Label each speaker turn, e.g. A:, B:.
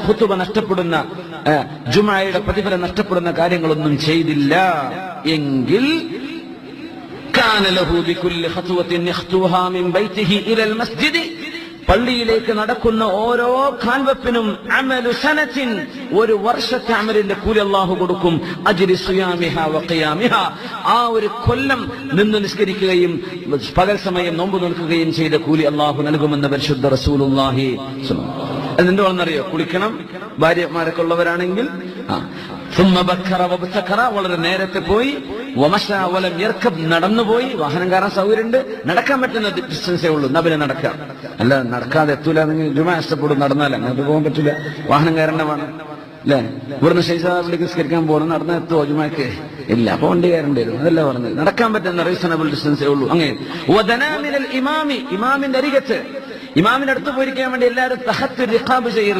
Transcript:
A: ഖുതുബ നഷ്ടപ്പെടുന്ന ജുമഅയുടെ പ്രതിഫലം നഷ്ടപ്പെടുന്ന കാര്യങ്ങളൊന്നും ചെയ്തില്ല എങ്കിൽ കാന ലഹു ബികുല്ലി ഖത്വത്തിൻ യഖ്തുഹാ മിൻ ബൈതിഹി ഇലൽ മസ്ജിദ് പള്ളിയിലേക്ക് നടക്കുന്ന ഓരോ കാൽവെപ്പിനും അമലു സനത്തിൻ ഒരു വർഷത്തെ അമലിന്റെ കൂലി അല്ലാഹു കൊടുക്കും. അജ്രി സിയാമിഹാ വഖിയാമിഹാ ആ ഒരു കൊല്ലം നിന്ന് നിസ്കരിക്കുകയും പകൽ സമയം നോമ്പ് നോക്കുകയും ചെയ്ത കൂലി അല്ലാഹു നൽകുമെന്ന് പരിശുദ്ധ റസൂലുള്ളാഹി സ്വല്ലല്ലാഹു അലൈഹി വസല്ലം. എന്തുവാണെന്നറിയോ? കുളിക്കണം, ഭാര്യമാരൊക്കെ ഉള്ളവരാണെങ്കിൽ വളരെ നേരത്തെ പോയി, നടന്നുപോയി, വാഹനം കയറാൻ സൗകര്യമുണ്ട്, നടക്കാൻ പറ്റുന്ന ഡിസ്റ്റൻസേ ഉള്ളൂ, നബിനെ നടക്കാം. അല്ല നടക്കാതെ എത്തൂല, ജുമാ ഇഷ്ടപ്പെടും, നടന്നാൽ അങ്ങോട്ട് പോകാൻ പറ്റില്ല, വാഹനം കയറേണ്ടതാണ് അല്ലേ? ഇവിടുന്ന് ശൈശാവിലേക്ക് നിസ്കരിക്കാൻ പോകണം, നടന്നാൽ എത്തുമോ ജുമാക്ക്? ഇല്ല, അപ്പൊ വണ്ടി കയറേണ്ടി വരും. അതല്ല പറഞ്ഞത്, നടക്കാൻ പറ്റുന്ന റീസണബിൾ ഡിസ്റ്റൻസേ ഉള്ളൂ. അങ്ങനെ ഇമാമിന്റെ അരികത്ത്, ഇമാമിന്റെ അടുത്ത് പോയിരിക്കാൻ വേണ്ടി എല്ലാവരും തഹത്ത് റിഖാബ് ചെയ്യരുത്.